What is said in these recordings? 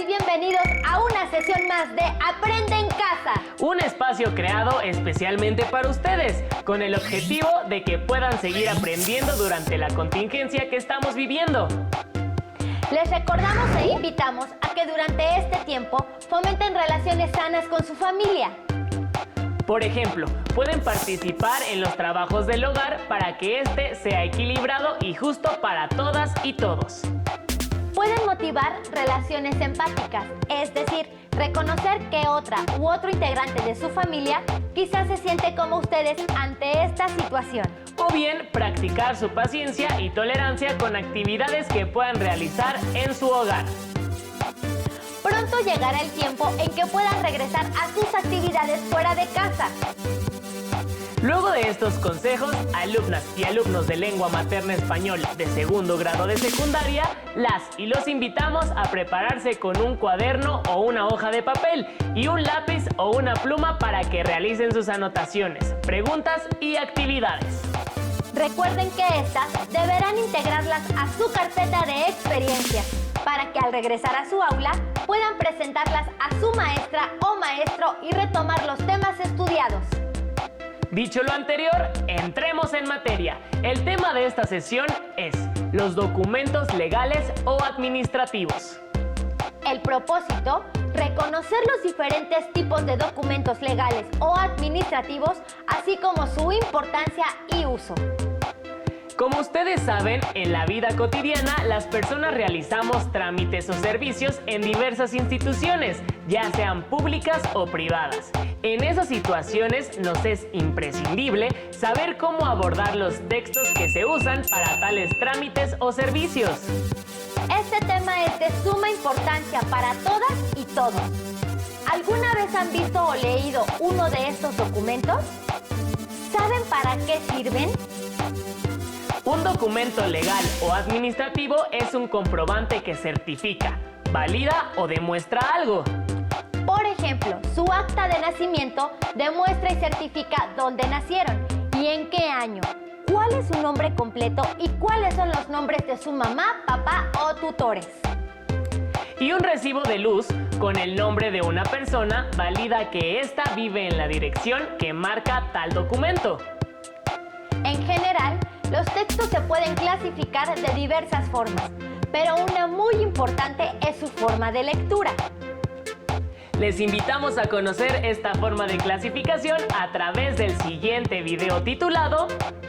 bienvenidos a una sesión más de Aprende en Casa. Un espacio creado especialmente para ustedes, con el objetivo de que puedan seguir aprendiendo durante la contingencia que estamos viviendo. Les recordamos e invitamos a que durante este tiempo fomenten relaciones sanas con su familia. Por ejemplo, pueden participar en los trabajos del hogar para que este sea equilibrado y justo para todas y todos. Pueden motivar relaciones empáticas, es decir, reconocer que otra u otro integrante de su familia quizás se siente como ustedes ante esta situación. O bien practicar su paciencia y tolerancia con actividades que puedan realizar en su hogar. Pronto llegará el tiempo en que puedan regresar a sus actividades fuera de casa. Luego de estos consejos, alumnas y alumnos de lengua materna español de segundo grado de secundaria, las y los invitamos a prepararse con un cuaderno o una hoja de papel y un lápiz o una pluma para que realicen sus anotaciones, preguntas y actividades. Recuerden que estas deberán integrarlas a su carpeta de experiencias para que al regresar a su aula puedan presentarlas a su maestra o maestro y retomar los temas estudiados. Dicho lo anterior, entremos en materia. El tema de esta sesión es los documentos legales o administrativos. El propósito, reconocer los diferentes tipos de documentos legales o administrativos, así como su importancia y uso. Como ustedes saben, en la vida cotidiana las personas realizamos trámites o servicios en diversas instituciones, ya sean públicas o privadas. En esas situaciones nos es imprescindible saber cómo abordar los textos que se usan para tales trámites o servicios. Este tema es de suma importancia para todas y todos. ¿Alguna vez han visto o leído uno de estos documentos? ¿Saben para qué sirven? Un documento legal o administrativo es un comprobante que certifica, valida o demuestra algo. Por ejemplo, su acta de nacimiento demuestra y certifica dónde nacieron y en qué año, cuál es su nombre completo y cuáles son los nombres de su mamá, papá o tutores. Y un recibo de luz con el nombre de una persona valida que ésta vive en la dirección que marca tal documento. En general, los textos se pueden clasificar de diversas formas, pero una muy importante es su forma de lectura. Les invitamos a conocer esta forma de clasificación a través del siguiente video titulado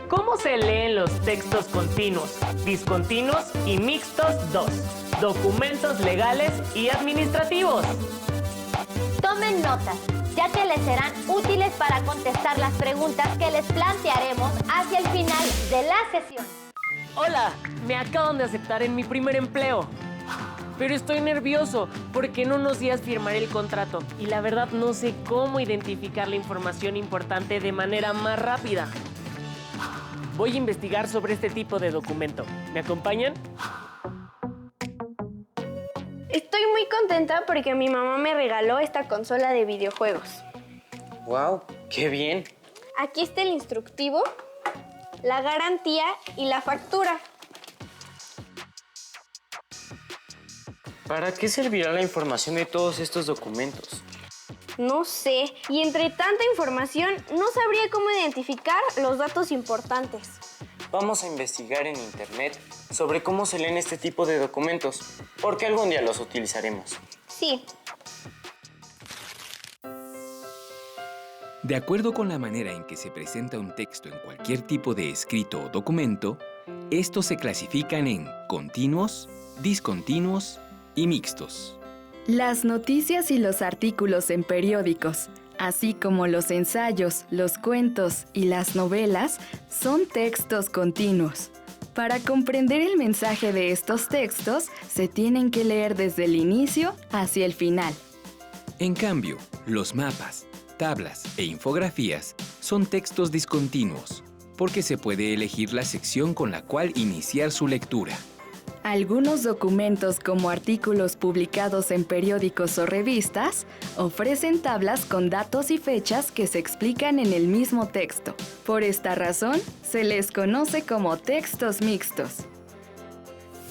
¿Cómo se leen los textos continuos, discontinuos y mixtos 2? Documentos legales y administrativos. Tomen notas, ya que les serán útiles para contestar las preguntas que les plantearemos hacia el final de la sesión. Hola, me acaban de aceptar en mi primer empleo. Pero estoy nervioso porque en unos días firmaré el contrato y la verdad no sé cómo identificar la información importante de manera más rápida. Voy a investigar sobre este tipo de documento. ¿Me acompañan? Estoy muy contenta porque mi mamá me regaló esta consola de videojuegos. ¡Wow! ¡Qué bien! Aquí está el instructivo, la garantía y la factura. ¿Para qué servirá la información de todos estos documentos? No sé, y entre tanta información no sabría cómo identificar los datos importantes. Vamos a investigar en internet sobre cómo se leen este tipo de documentos, porque algún día los utilizaremos. Sí. De acuerdo con la manera en que se presenta un texto en cualquier tipo de escrito o documento, estos se clasifican en continuos, discontinuos y mixtos. Las noticias y los artículos en periódicos, así como los ensayos, los cuentos y las novelas, son textos continuos. Para comprender el mensaje de estos textos, se tienen que leer desde el inicio hacia el final. En cambio, los mapas, tablas e infografías son textos discontinuos, porque se puede elegir la sección con la cual iniciar su lectura. Algunos documentos, como artículos publicados en periódicos o revistas, ofrecen tablas con datos y fechas que se explican en el mismo texto. Por esta razón, se les conoce como textos mixtos.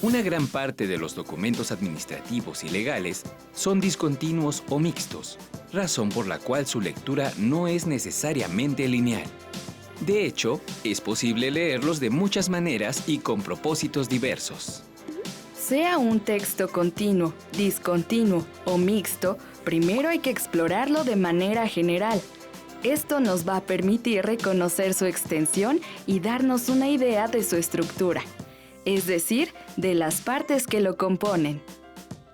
Una gran parte de los documentos administrativos y legales son discontinuos o mixtos, razón por la cual su lectura no es necesariamente lineal. De hecho, es posible leerlos de muchas maneras y con propósitos diversos. Sea un texto continuo, discontinuo o mixto, primero hay que explorarlo de manera general. Esto nos va a permitir reconocer su extensión y darnos una idea de su estructura, es decir, de las partes que lo componen.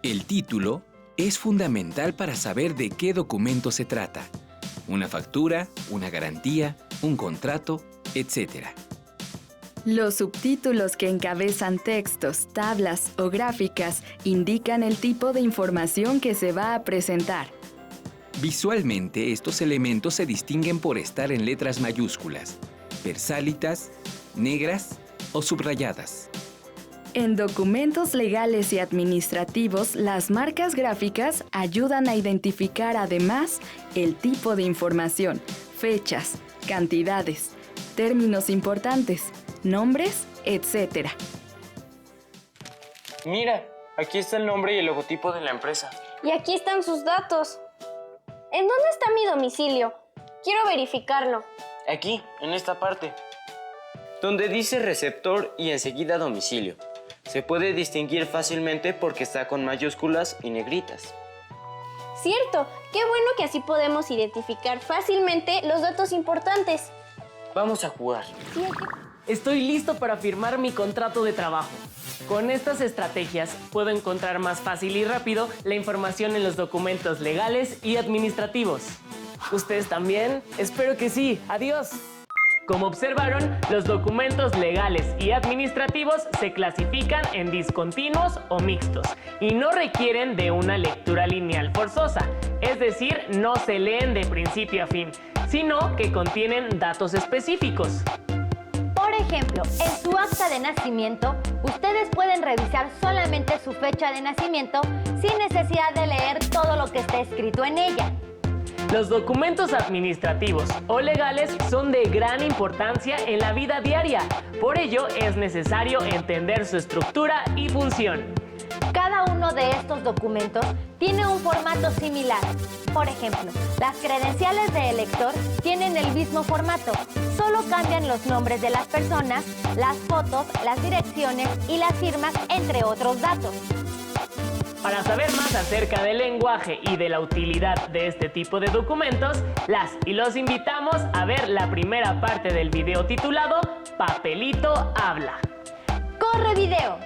El título es fundamental para saber de qué documento se trata. Una factura, una garantía, un contrato, etc. Los subtítulos que encabezan textos, tablas o gráficas indican el tipo de información que se va a presentar. Visualmente, estos elementos se distinguen por estar en letras mayúsculas, versálitas, negras o subrayadas. En documentos legales y administrativos, las marcas gráficas ayudan a identificar además el tipo de información, fechas, cantidades, términos importantes, nombres, etc. Mira, aquí está el nombre y el logotipo de la empresa. Y aquí están sus datos. ¿En dónde está mi domicilio? Quiero verificarlo. Aquí, en esta parte, donde dice receptor y enseguida domicilio. Se puede distinguir fácilmente porque está con mayúsculas y negritas. Cierto, qué bueno que así podemos identificar fácilmente los datos importantes. Vamos a jugar. Estoy listo para firmar mi contrato de trabajo. Con estas estrategias puedo encontrar más fácil y rápido la información en los documentos legales y administrativos. ¿Ustedes también? Espero que sí. ¡Adiós! Como observaron, los documentos legales y administrativos se clasifican en discontinuos o mixtos y no requieren de una lectura lineal forzosa, es decir, no se leen de principio a fin, sino que contienen datos específicos. Por ejemplo, en su acta de nacimiento, ustedes pueden revisar solamente su fecha de nacimiento sin necesidad de leer todo lo que está escrito en ella. Los documentos administrativos o legales son de gran importancia en la vida diaria. Por ello, es necesario entender su estructura y función. Cada uno de estos documentos tiene un formato similar. Por ejemplo, las credenciales de elector tienen el mismo formato, solo cambian los nombres de las personas, las fotos, las direcciones y las firmas, entre otros datos. Para saber más acerca del lenguaje y de la utilidad de este tipo de documentos, las y los invitamos a ver la primera parte del video titulado Papelito Habla. ¡Corre video!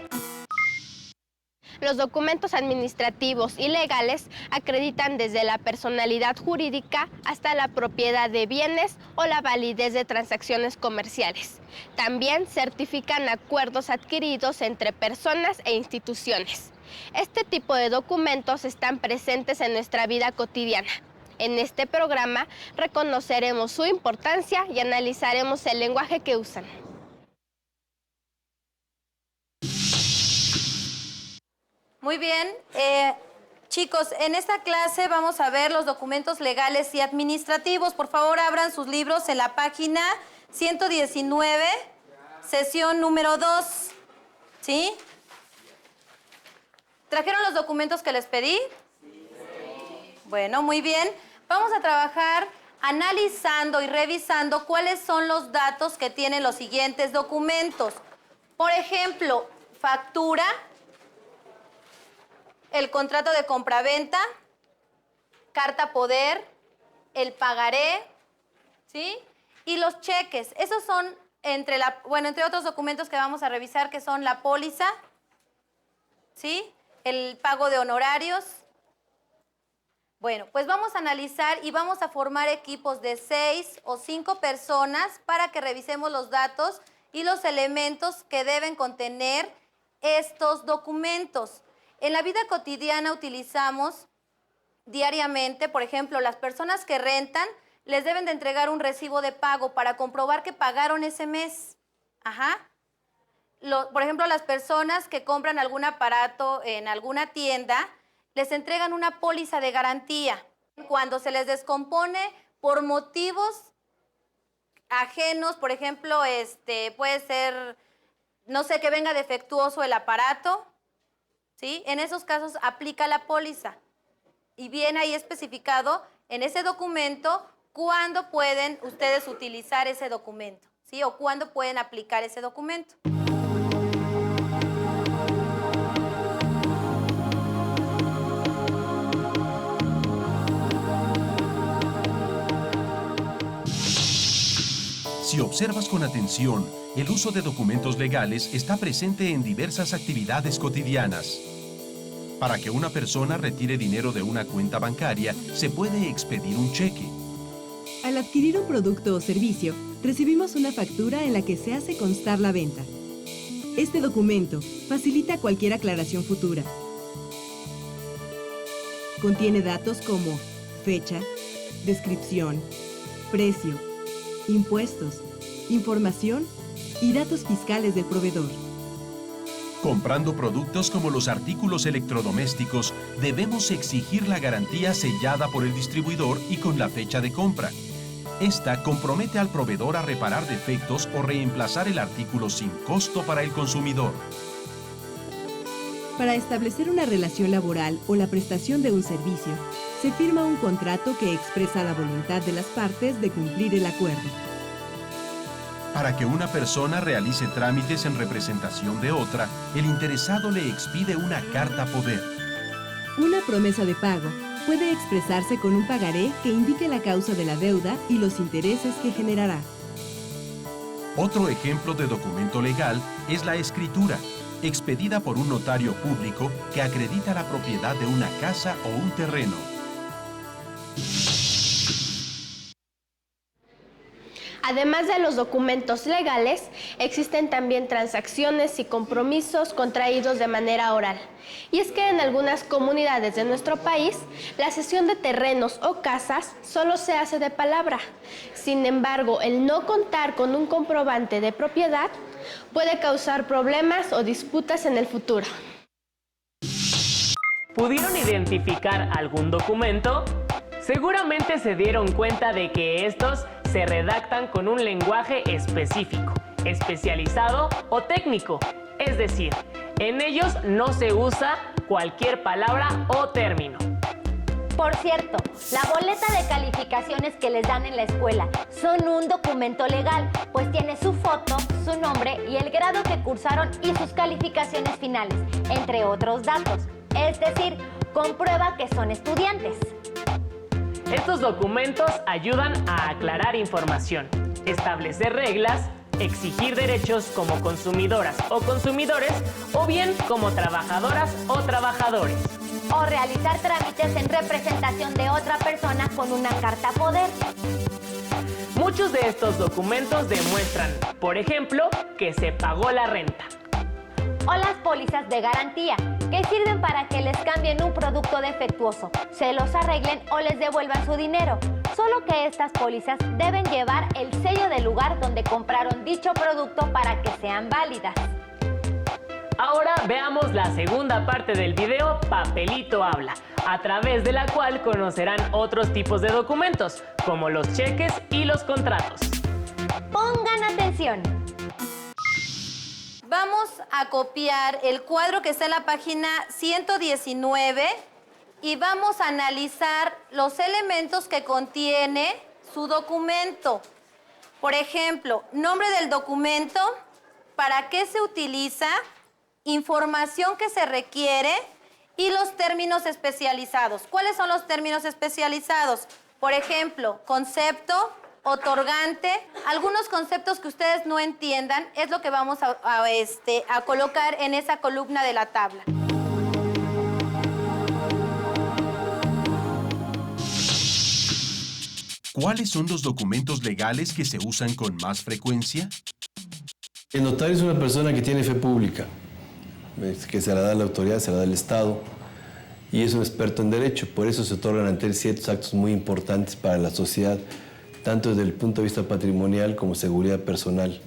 Los documentos administrativos y legales acreditan desde la personalidad jurídica hasta la propiedad de bienes o la validez de transacciones comerciales. También certifican acuerdos adquiridos entre personas e instituciones. Este tipo de documentos están presentes en nuestra vida cotidiana. En este programa reconoceremos su importancia y analizaremos el lenguaje que usan. Muy bien, chicos, en esta clase vamos a ver los documentos legales y administrativos. Por favor, abran sus libros en la página 119, sesión número 2. ¿Sí? ¿Trajeron los documentos que les pedí? Sí. Bueno, muy bien. Vamos a trabajar analizando y revisando cuáles son los datos que tienen los siguientes documentos. Por ejemplo, factura, el contrato de compraventa, carta poder, el pagaré, ¿sí? Y los cheques. Esos son entre otros documentos que vamos a revisar, que son la póliza, ¿sí? El pago de honorarios. Bueno, pues vamos a analizar y vamos a formar equipos de 6 o 5 personas para que revisemos los datos y los elementos que deben contener estos documentos. En la vida cotidiana utilizamos diariamente, por ejemplo, las personas que rentan les deben de entregar un recibo de pago para comprobar que pagaron ese mes. Ajá. Por ejemplo, las personas que compran algún aparato en alguna tienda les entregan una póliza de garantía. Cuando se les descompone por motivos ajenos, por ejemplo, puede ser no sé, que venga defectuoso el aparato, ¿sí? En esos casos aplica la póliza y viene ahí especificado en ese documento cuándo pueden ustedes utilizar ese documento, ¿sí? O cuándo pueden aplicar ese documento. Si observas con atención, el uso de documentos legales está presente en diversas actividades cotidianas. Para que una persona retire dinero de una cuenta bancaria, se puede expedir un cheque. Al adquirir un producto o servicio, recibimos una factura en la que se hace constar la venta. Este documento facilita cualquier aclaración futura. Contiene datos como fecha, descripción, precio, impuestos, información y datos fiscales del proveedor. Comprando productos como los artículos electrodomésticos, debemos exigir la garantía sellada por el distribuidor y con la fecha de compra. Esta compromete al proveedor a reparar defectos o reemplazar el artículo sin costo para el consumidor. Para establecer una relación laboral o la prestación de un servicio, se firma un contrato que expresa la voluntad de las partes de cumplir el acuerdo. Para que una persona realice trámites en representación de otra, el interesado le expide una carta poder. Una promesa de pago puede expresarse con un pagaré que indique la causa de la deuda y los intereses que generará. Otro ejemplo de documento legal es la escritura, expedida por un notario público que acredita la propiedad de una casa o un terreno. Además de los documentos legales, existen también transacciones y compromisos contraídos de manera oral. Y es que en algunas comunidades de nuestro país, la cesión de terrenos o casas solo se hace de palabra. Sin embargo, el no contar con un comprobante de propiedad puede causar problemas o disputas en el futuro. ¿Pudieron identificar algún documento? Seguramente se dieron cuenta de que estos se redactan con un lenguaje específico, especializado o técnico. Es decir, en ellos no se usa cualquier palabra o término. Por cierto, la boleta de calificaciones que les dan en la escuela son un documento legal, pues tiene su foto, su nombre y el grado que cursaron y sus calificaciones finales, entre otros datos. Es decir, comprueba que son estudiantes. Estos documentos ayudan a aclarar información, establecer reglas, exigir derechos como consumidoras o consumidores o bien como trabajadoras o trabajadores. O realizar trámites en representación de otra persona con una carta poder. Muchos de estos documentos demuestran, por ejemplo, que se pagó la renta. O las pólizas de garantía, que sirven para que les cambien un producto defectuoso, se los arreglen o les devuelvan su dinero. Solo que estas pólizas deben llevar el sello del lugar donde compraron dicho producto para que sean válidas. Ahora veamos la segunda parte del video Papelito Habla, a través de la cual conocerán otros tipos de documentos, como los cheques y los contratos. Pongan atención. Vamos a copiar el cuadro que está en la página 119 y vamos a analizar los elementos que contiene su documento. Por ejemplo, nombre del documento, para qué se utiliza, información que se requiere y los términos especializados. ¿Cuáles son los términos especializados? Por ejemplo, concepto, otorgante, algunos conceptos que ustedes no entiendan es lo que vamos a colocar en esa columna de la tabla. ¿Cuáles son los documentos legales que se usan con más frecuencia? El notario es una persona que tiene fe pública, que se la da la autoridad, se la da el Estado, y es un experto en derecho. Por eso se otorgan ante él ciertos actos muy importantes para la sociedad, tanto desde el punto de vista patrimonial como seguridad personal.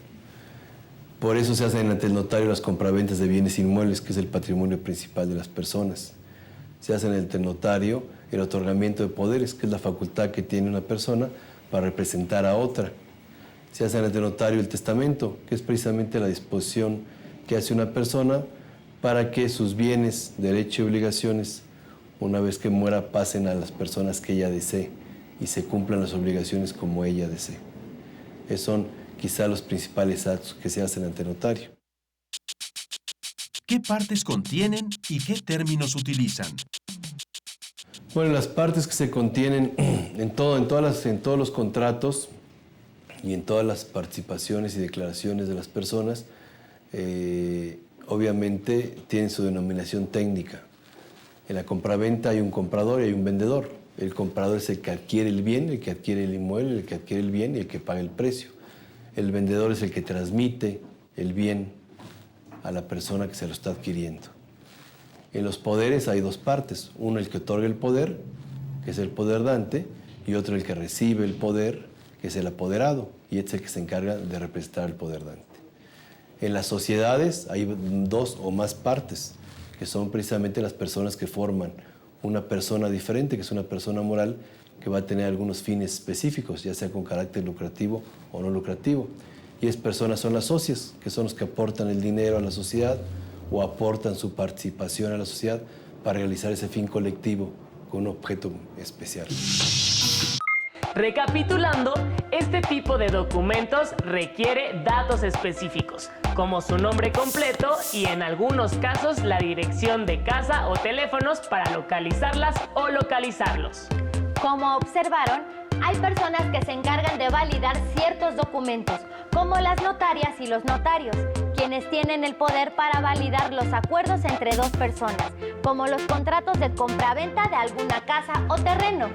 Por eso se hacen ante el notario las compraventas de bienes inmuebles, que es el patrimonio principal de las personas. Se hace ante el notario el otorgamiento de poderes, que es la facultad que tiene una persona para representar a otra. Se hace ante el notario el testamento, que es precisamente la disposición que hace una persona para que sus bienes, derechos y obligaciones, una vez que muera, pasen a las personas que ella desee y se cumplan las obligaciones como ella desee. Esos son quizá los principales actos que se hacen ante notario. ¿Qué partes contienen y qué términos utilizan? Bueno, las partes que se contienen en todos los contratos y en todas las participaciones y declaraciones de las personas, obviamente tienen su denominación técnica. En la compraventa hay un comprador y hay un vendedor. El comprador es el que adquiere el bien, el que adquiere el inmueble, el que adquiere el bien y el que paga el precio. El vendedor es el que transmite el bien a la persona que se lo está adquiriendo. En los poderes hay dos partes. Uno, el que otorga el poder, que es el poder dante, y otro, el que recibe el poder, que es el apoderado, y este es el que se encarga de representar el poder dante. En las sociedades hay dos o más partes, que son precisamente las personas que forman una persona diferente, que es una persona moral, que va a tener algunos fines específicos, ya sea con carácter lucrativo o no lucrativo. Y esas personas son las socias, que son los que aportan el dinero a la sociedad o aportan su participación a la sociedad para realizar ese fin colectivo con un objeto especial. Recapitulando, este tipo de documentos requiere datos específicos, como su nombre completo y en algunos casos la dirección de casa o teléfonos para localizarlas o localizarlos. Como observaron, hay personas que se encargan de validar ciertos documentos, como las notarias y los notarios, quienes tienen el poder para validar los acuerdos entre dos personas, como los contratos de compraventa de alguna casa o terreno.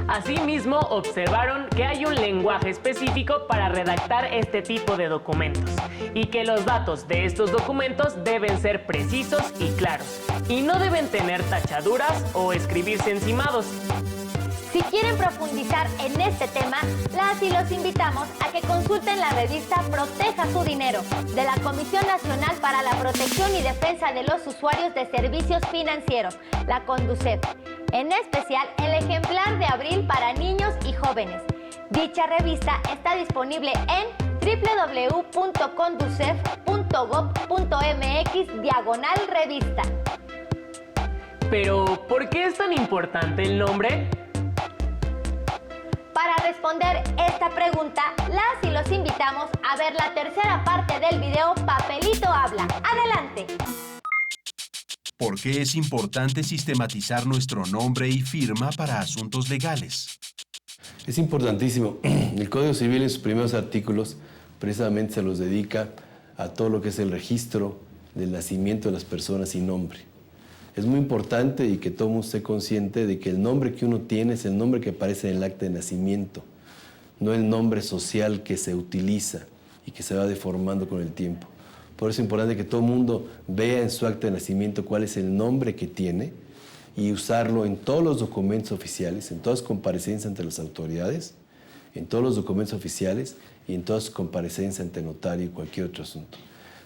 Asimismo, observaron que hay un lenguaje específico para redactar este tipo de documentos y que los datos de estos documentos deben ser precisos y claros y no deben tener tachaduras o escribirse encimados. Si quieren profundizar en este tema, las y los invitamos a que consulten la revista Proteja su Dinero, de la Comisión Nacional para la Protección y Defensa de los Usuarios de Servicios Financieros, la CONDUCEF. En especial, el ejemplar de abril para niños y jóvenes. Dicha revista está disponible en www.conducef.gov.mx/revista. Pero, ¿por qué es tan importante el nombre? Para responder esta pregunta, las y los invitamos a ver la tercera parte del video Papelito Habla. ¡Adelante! ¿Por qué es importante sistematizar nuestro nombre y firma para asuntos legales? Es importantísimo. El Código Civil en sus primeros artículos precisamente se los dedica a todo lo que es el registro del nacimiento de las personas y nombre. Es muy importante y que todo mundo esté consciente de que el nombre que uno tiene es el nombre que aparece en el acta de nacimiento, no el nombre social que se utiliza y que se va deformando con el tiempo. Por eso es importante que todo el mundo vea en su acta de nacimiento cuál es el nombre que tiene y usarlo en todos los documentos oficiales, en todas las comparecencias ante las autoridades, en todos los documentos oficiales y en todas sus comparecencias ante notario y cualquier otro asunto.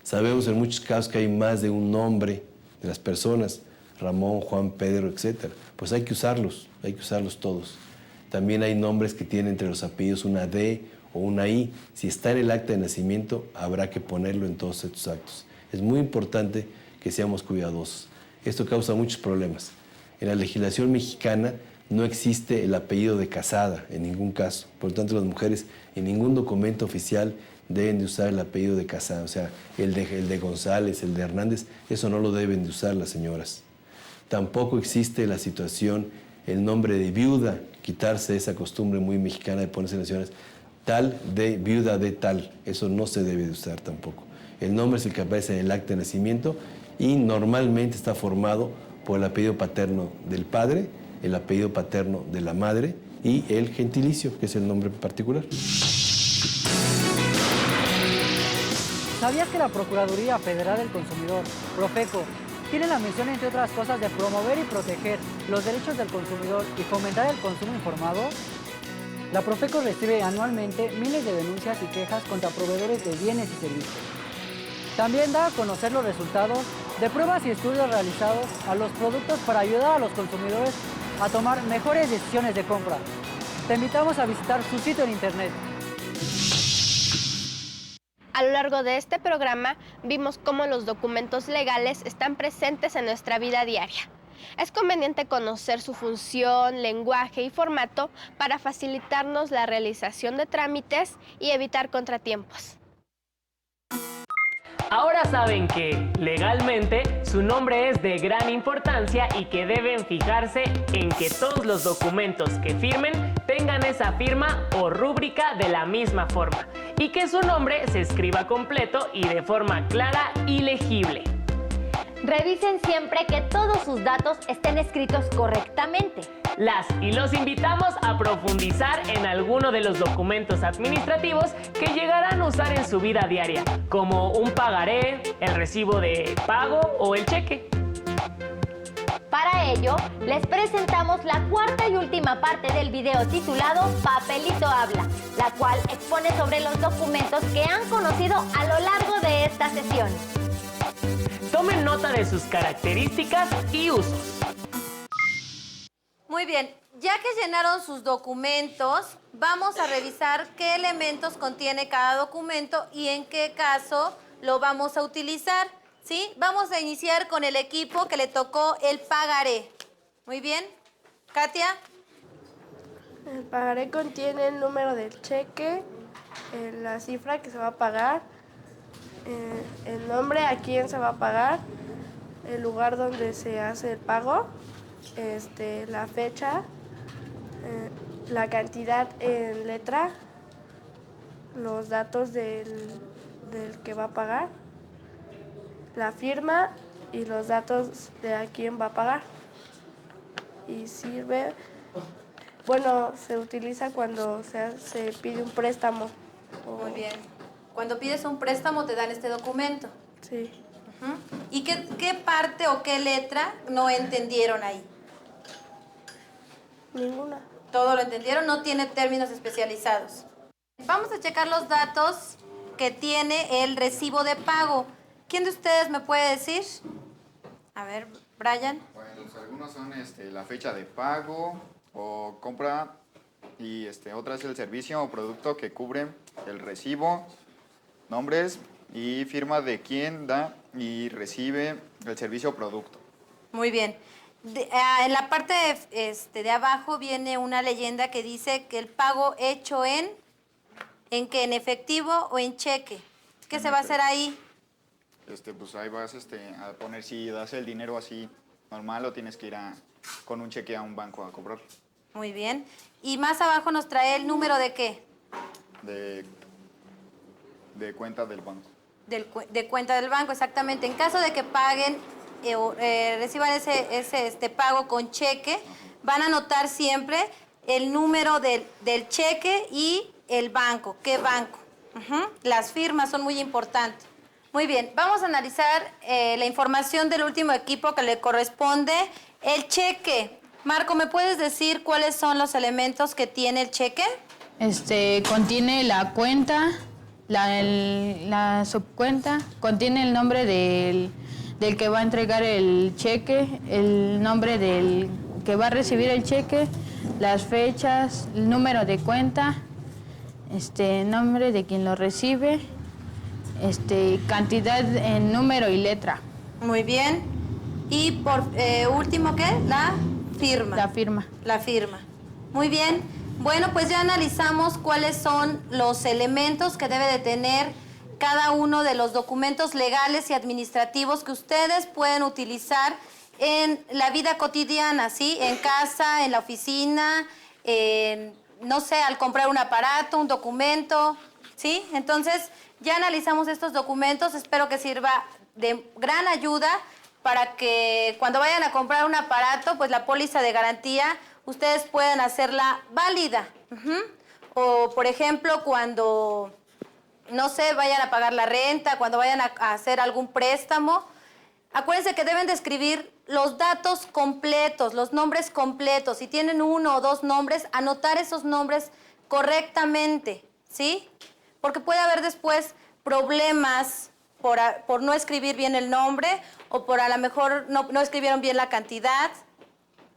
Sabemos en muchos casos que hay más de un nombre de las personas, Ramón, Juan, Pedro, etc. Pues hay que usarlos todos. También hay nombres que tienen entre los apellidos una D o una I. Si está en el acta de nacimiento, habrá que ponerlo en todos estos actos. Es muy importante que seamos cuidadosos. Esto causa muchos problemas. En la legislación mexicana no existe el apellido de casada en ningún caso. Por lo tanto, las mujeres en ningún documento oficial deben de usar el apellido de casada. O sea, el de González, el de Hernández, eso no lo deben de usar las señoras. Tampoco existe la situación, el nombre de viuda, quitarse esa costumbre muy mexicana de ponerse en las señoras, tal de viuda de tal. Eso no se debe de usar tampoco. El nombre es el que aparece en el acta de nacimiento y normalmente está formado por el apellido paterno del padre, el apellido paterno de la madre y el gentilicio, que es el nombre particular. ¿Sabías que la Procuraduría Federal del Consumidor, Profeco, tiene la misión, entre otras cosas, de promover y proteger los derechos del consumidor y fomentar el consumo informado? La Profeco recibe anualmente miles de denuncias y quejas contra proveedores de bienes y servicios. También da a conocer los resultados de pruebas y estudios realizados a los productos para ayudar a los consumidores a tomar mejores decisiones de compra. Te invitamos a visitar su sitio en internet. A lo largo de este programa vimos cómo los documentos legales están presentes en nuestra vida diaria. Es conveniente conocer su función, lenguaje y formato para facilitarnos la realización de trámites y evitar contratiempos. Ahora saben que, legalmente, su nombre es de gran importancia y que deben fijarse en que todos los documentos que firmen tengan esa firma o rúbrica de la misma forma y que su nombre se escriba completo y de forma clara y legible. Revisen siempre que todos sus datos estén escritos correctamente. Las y los invitamos a profundizar en alguno de los documentos administrativos que llegarán a usar en su vida diaria, como un pagaré, el recibo de pago o el cheque. Para ello, les presentamos la cuarta y última parte del video titulado Papelito Habla, la cual expone sobre los documentos que han conocido a lo largo de esta sesión. Tomen nota de sus características y usos. Muy bien, ya que llenaron sus documentos, vamos a revisar qué elementos contiene cada documento y en qué caso lo vamos a utilizar, ¿sí? Vamos a iniciar con el equipo que le tocó el pagaré. Muy bien. Katia. El pagaré contiene el número del cheque, la cifra que se va a pagar, el nombre a quién se va a pagar, el lugar donde se hace el pago, la fecha, la cantidad en letra, los datos del que va a pagar, la firma y los datos de a quién va a pagar. Y sirve, bueno, se utiliza cuando se pide un préstamo. Muy bien. Cuando pides un préstamo te dan este documento. Sí. ¿Y qué parte o qué letra no entendieron ahí? Ninguna. Todo lo entendieron, no tiene términos especializados. Vamos a checar los datos que tiene el recibo de pago. ¿Quién de ustedes me puede decir? A ver, Brian. Bueno, algunos son la fecha de pago o compra y otra es el servicio o producto que cubre el recibo, nombres y firma de quien da y recibe el servicio o producto. Muy bien. En la parte de abajo viene una leyenda que dice que el pago hecho ¿en qué? ¿En efectivo o en cheque? ¿Qué se va a hacer ahí? Pues ahí vas a poner si das el dinero así normal o tienes que ir con un cheque a un banco a cobrar. Muy bien. Y más abajo nos trae el número de ¿qué? De cuenta del banco. De cuenta del banco, exactamente. En caso de que paguen reciban ese pago con cheque, van a anotar siempre el número del cheque y el banco. ¿Qué banco? Las firmas son muy importantes. Muy bien, vamos a analizar la información del último equipo que le corresponde el cheque. Marco, ¿me puedes decir cuáles son los elementos que tiene el cheque? Contiene la cuenta, la subcuenta, contiene el nombre del que va a entregar el cheque, el nombre del que va a recibir el cheque, las fechas, el número de cuenta, nombre de quien lo recibe, cantidad en número y letra. Muy bien. Y por último, ¿qué? La firma. La firma. La firma. Muy bien. Bueno, pues ya analizamos cuáles son los elementos que debe de tener cada uno de los documentos legales y administrativos que ustedes pueden utilizar en la vida cotidiana, ¿sí? En casa, en la oficina, no sé, al comprar un aparato, un documento, ¿sí? Entonces, ya analizamos estos documentos, espero que sirva de gran ayuda para que cuando vayan a comprar un aparato, pues la póliza de garantía, ustedes puedan hacerla válida. O, por ejemplo, cuando, no sé, vayan a pagar la renta, cuando vayan a hacer algún préstamo, acuérdense que deben de escribir los datos completos, los nombres completos. Si tienen uno o dos nombres, anotar esos nombres correctamente, ¿sí? Porque puede haber después problemas por no escribir bien el nombre o por a lo mejor no escribieron bien la cantidad,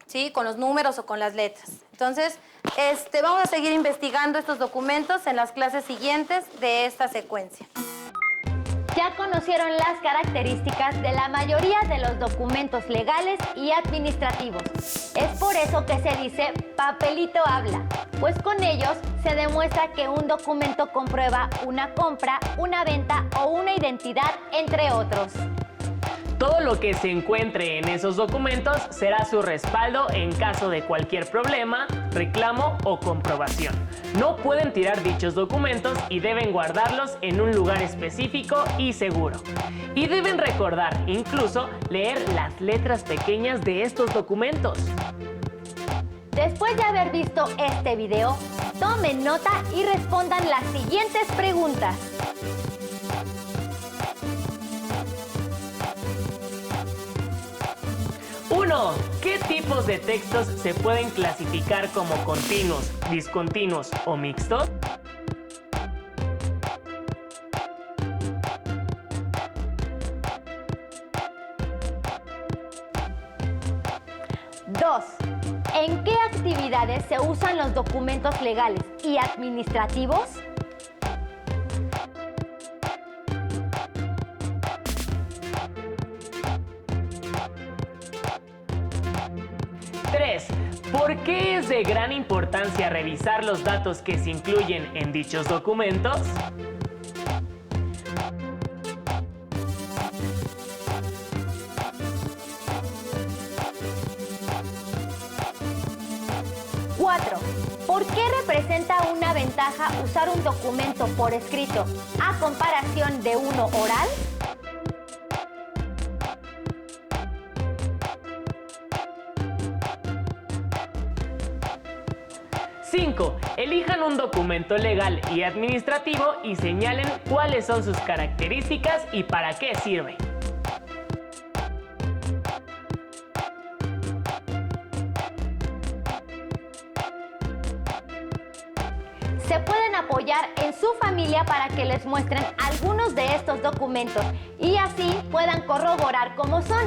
¿sí? Con los números o con las letras. Entonces, vamos a seguir investigando estos documentos en las clases siguientes de esta secuencia. Ya conocieron las características de la mayoría de los documentos legales y administrativos. Es por eso que se dice papelito habla, pues con ellos se demuestra que un documento comprueba una compra, una venta o una identidad, entre otros. Todo lo que se encuentre en esos documentos será su respaldo en caso de cualquier problema, reclamo o comprobación. No pueden tirar dichos documentos y deben guardarlos en un lugar específico y seguro. Y deben recordar, incluso, leer las letras pequeñas de estos documentos. Después de haber visto este video, tomen nota y respondan las siguientes preguntas. 1. ¿Qué tipos de textos se pueden clasificar como continuos, discontinuos o mixtos? 2. ¿En qué actividades se usan los documentos legales y administrativos? 3. ¿Por qué es de gran importancia revisar los datos que se incluyen en dichos documentos? 4. ¿Por qué representa una ventaja usar un documento por escrito a comparación de uno oral? 5. Elijan un documento legal y administrativo y señalen cuáles son sus características y para qué sirve. Se pueden apoyar en su familia para que les muestren algunos de estos documentos y así puedan corroborar cómo son.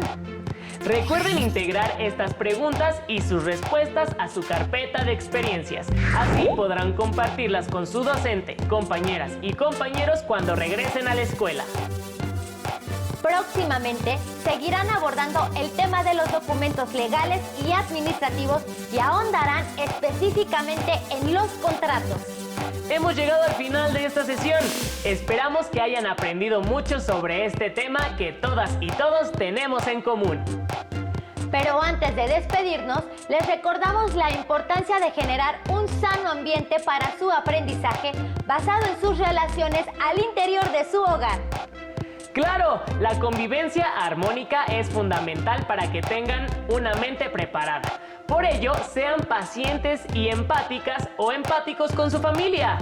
Recuerden integrar estas preguntas y sus respuestas a su carpeta de experiencias. Así podrán compartirlas con su docente, compañeras y compañeros cuando regresen a la escuela. Próximamente seguirán abordando el tema de los documentos legales y administrativos y ahondarán específicamente en los contratos. Hemos llegado al final de esta sesión. Esperamos que hayan aprendido mucho sobre este tema que todas y todos tenemos en común. Pero antes de despedirnos, les recordamos la importancia de generar un sano ambiente para su aprendizaje basado en sus relaciones al interior de su hogar. ¡Claro! La convivencia armónica es fundamental para que tengan una mente preparada. Por ello, sean pacientes y empáticas o empáticos con su familia.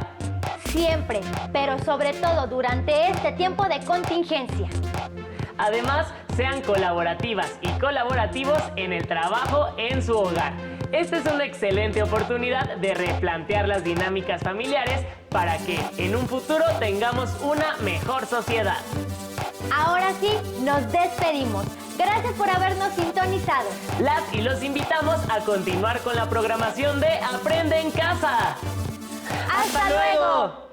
Siempre, pero sobre todo durante este tiempo de contingencia. Además, sean colaborativas y colaborativos en el trabajo en su hogar. Esta es una excelente oportunidad de replantear las dinámicas familiares para que en un futuro tengamos una mejor sociedad. Ahora sí, nos despedimos. Gracias por habernos sintonizado. Las y los invitamos a continuar con la programación de Aprende en Casa. ¡Hasta luego!